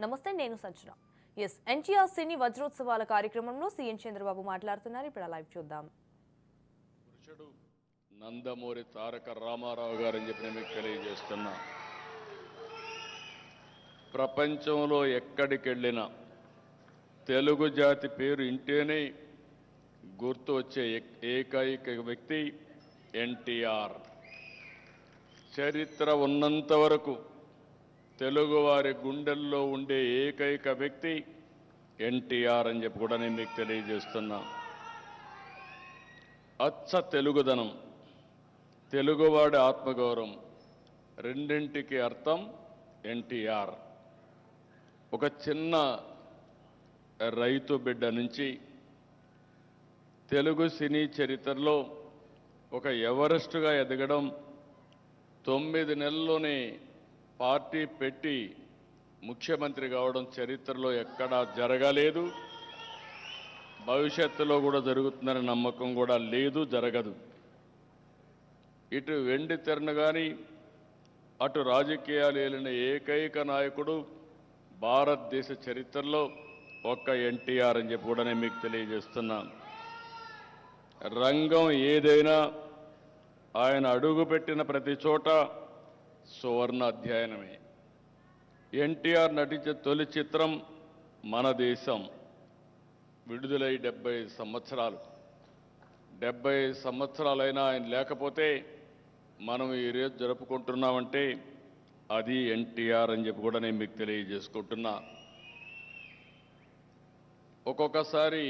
నమస్తే, నేను సజ్జన. ఎన్టీఆర్ సినీ వజ్రోత్సవాల కార్యక్రమంలో సీఎం చంద్రబాబు మాట్లాడుతున్నారు. ఇప్పుడు లైవ్ చూద్దాం. పురుషుడు నందమూరి తారక రామారావు గారని చెప్పి నేను మీకు తెలియజేస్తున్నా. ప్రపంచంలో ఎక్కడికి వెళ్ళినా తెలుగు జాతి పేరు ఇంటేనే గుర్తు వచ్చే ఏకైక వ్యక్తి ఎన్టీఆర్. చరిత్ర ఉన్నంత వరకు తెలుగువారి గుండెల్లో ఉండే ఏకైక వ్యక్తి ఎన్టీఆర్ అని చెప్పి కూడా నేను మీకు తెలియజేస్తున్నా. అచ్చ తెలుగుదనం, తెలుగువాడి ఆత్మగౌరవం రెండింటికి అర్థం ఎన్టీఆర్. ఒక చిన్న రైతు బిడ్డ నుంచి తెలుగు సినీ చరిత్రలో ఒక ఎవరెస్ట్గా ఎదగడం, 9 నెలల్లోనే పార్టీ పెట్టి ముఖ్యమంత్రి కావడం చరిత్రలో ఎక్కడా జరగలేదు. భవిష్యత్తులో కూడా జరుగుతుందనే నమ్మకం కూడా లేదు, జరగదు. ఇటు వెండి తెరను కానీ అటు రాజకీయాలు ఏలిన ఏకైక నాయకుడు భారతదేశ చరిత్రలో ఒక్క ఎన్టీఆర్ అని చెప్పి కూడా నేను మీకు తెలియజేస్తున్నాను. రంగం ఏదైనా ఆయన అడుగుపెట్టిన ప్రతి చోట సువర్ణ అధ్యయనమే. ఎన్టీఆర్ నటించే తొలి చిత్రం మన దేశం. విడుదలై 70 సంవత్సరాలు. 70 సంవత్సరాలైనా ఆయన లేకపోతే మనం ఈరోజు జరుపుకుంటున్నామంటే అది ఎన్టీఆర్ అని చెప్పి కూడా నేను మీకు తెలియజేసుకుంటున్నా. ఒక్కొక్కసారి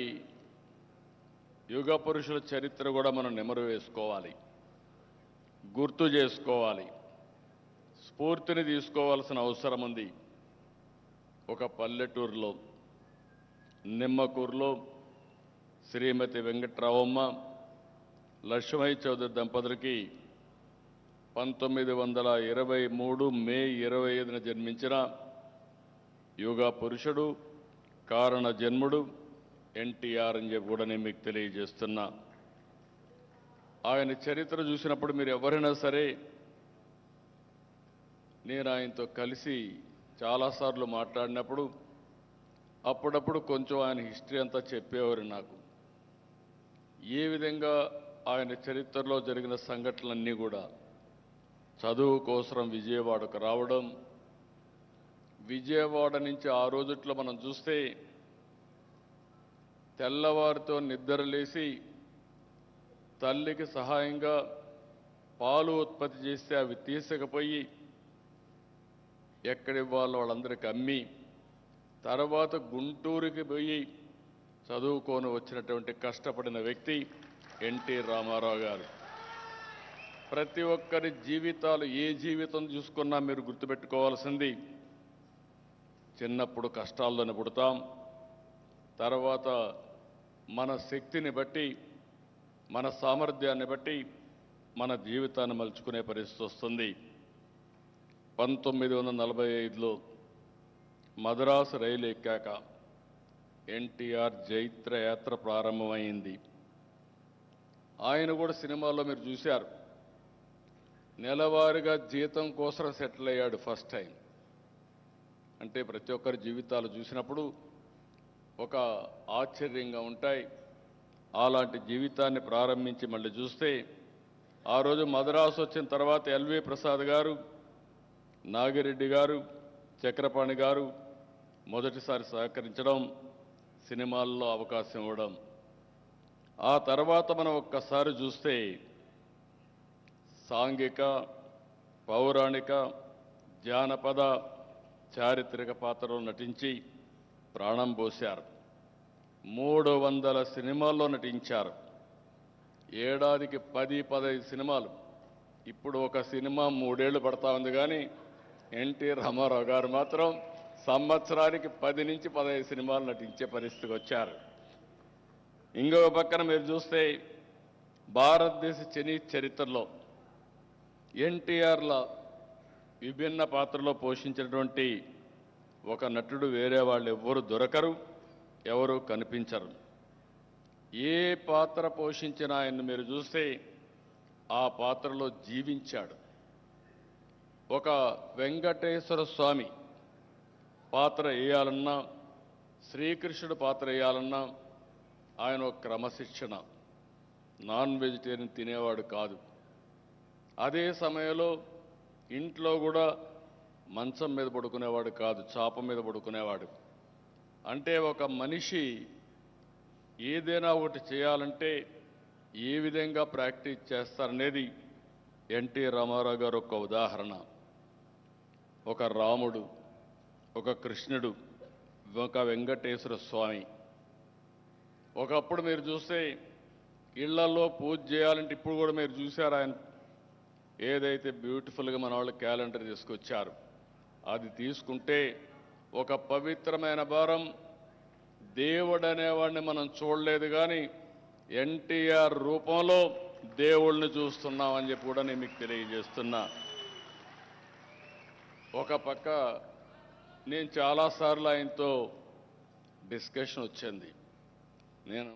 యుగ పురుషుల చరిత్ర కూడా మనం నెమరు వేసుకోవాలి, గుర్తు చేసుకోవాలి, స్ఫూర్తిని తీసుకోవాల్సిన అవసరం ఉంది. ఒక పల్లెటూరులో నిమ్మకూరులో శ్రీమతి వెంకట్రావమ్మ లక్ష్మయ్య చౌదరి దంపతులకి 1923 మే 25న జన్మించిన యుగ పురుషుడు, కారణ జన్ముడు ఎన్టీఆర్ అని చెప్పి కూడా నేను మీకు తెలియజేస్తున్నా. ఆయన చరిత్ర చూసినప్పుడు మీరు ఎవరైనా సరే, నేను ఆయనతో కలిసి చాలాసార్లు మాట్లాడినప్పుడు అప్పుడప్పుడు కొంచెం ఆయన హిస్టరీ అంతా చెప్పేవారు నాకు. ఏ విధంగా ఆయన చరిత్రలో జరిగిన సంఘటనలన్నీ కూడా చదువు కోసం విజయవాడకు రావడం, విజయవాడ నుంచి ఆ రోజుట్లో మనం చూస్తే తెల్లవారితో నిద్రలేసి తల్లికి సహాయంగా పాలు ఉత్పత్తి చేస్తే అవి తీసుకుపోయి ఎక్కడివ్వాలో వాళ్ళందరికీ అమ్మి తర్వాత గుంటూరుకి పోయి చదువుకొని వచ్చినటువంటి కష్టపడిన వ్యక్తి ఎన్టీ రామారావు గారు. ప్రతి ఒక్కరి జీవితాలు, ఏ జీవితం చూసుకున్నా మీరు గుర్తుపెట్టుకోవాల్సింది, చిన్నప్పుడు కష్టాల్లోనే పుడతాం, తర్వాత మన శక్తిని బట్టి, మన సామర్థ్యాన్ని బట్టి మన జీవితాన్ని మలుచుకునే పరిస్థితి వస్తుంది. 1945లో మద్రాసు రైలు ఎక్కాక ఎన్టీఆర్ జైత్ర యాత్ర ప్రారంభమైంది. ఆయన కూడా సినిమాల్లో మీరు చూశారు, నెలవారీగా జీతం కోసం సెటిల్ అయ్యాడు ఫస్ట్ టైం. అంటే ప్రతి ఒక్కరి జీవితాలు చూసినప్పుడు ఒక ఆశ్చర్యంగా ఉంటాయి. అలాంటి జీవితాన్ని ప్రారంభించి మళ్ళీ చూస్తే ఆ రోజు మద్రాసు వచ్చిన తర్వాత ఎల్వి ప్రసాద్ గారు, నాగిరెడ్డి గారు, చక్రపాణి గారు మొదటిసారి సహకరించడం, సినిమాల్లో అవకాశం ఇవ్వడం. ఆ తర్వాత మనం ఒక్కసారి చూస్తే సాంఘిక, పౌరాణిక, జానపద, చారిత్రక పాత్రలో నటించి ప్రాణం పోశారు. 300 సినిమాల్లో నటించారు. ఏడాదికి 10-15 సినిమాలు. ఇప్పుడు ఒక సినిమా 3 ఏళ్ళు పడతా ఉంది, కానీ ఎన్టీ రామారావు గారు మాత్రం సంవత్సరానికి 10 నుంచి 15 సినిమాలు నటించే పరిస్థితికి వచ్చారు. ఇంకొక పక్కన మీరు చూస్తే భారతదేశ సినీ చరిత్రలో ఎన్టీఆర్ల విభిన్న పాత్రలో పోషించినటువంటి ఒక నటుడు వేరే వాళ్ళు ఎవ్వరు దొరకరు, ఎవరు కనిపించరు. ఏ పాత్ర పోషించిన ఆయన్ని మీరు చూస్తే ఆ పాత్రలో జీవించాడు. ఒక వెంకటేశ్వర స్వామి పాత్ర వేయాలన్నా, శ్రీకృష్ణుడు పాత్ర వేయాలన్నా ఆయన ఒక క్రమశిక్షణ. నాన్ వెజిటేరియన్ తినేవాడు కాదు. అదే సమయంలో ఇంట్లో కూడా మంచం మీద పడుకునేవాడు కాదు, చాప మీద పడుకునేవాడు. అంటే ఒక మనిషి ఏదైనా ఒకటి చేయాలంటే ఏ విధంగా ప్రాక్టీస్ చేస్తారనేది ఎన్టీ రామారావు గారు ఒక ఉదాహరణ. ఒక రాముడు, ఒక కృష్ణుడు, ఒక వెంకటేశ్వర స్వామి. ఒకప్పుడు మీరు చూస్తే ఇళ్లలో పూజ చేయాలంటే, ఇప్పుడు కూడా మీరు చూశారు ఆయన ఏదైతే బ్యూటిఫుల్గా మన వాళ్ళు క్యాలెండర్ తీసుకొచ్చారు, అది తీసుకుంటే ఒక పవిత్రమైన భారం. దేవుడు అనేవాడిని మనం చూడలేదు, కానీ ఎన్టీఆర్ రూపంలో దేవుళ్ళని చూస్తున్నామని చెప్పి కూడా నేను మీకు తెలియజేస్తున్నా. ఒక పక్క నేను చాలాసార్లు ఆయనతో డిస్కషన్ వచ్చింది. నేను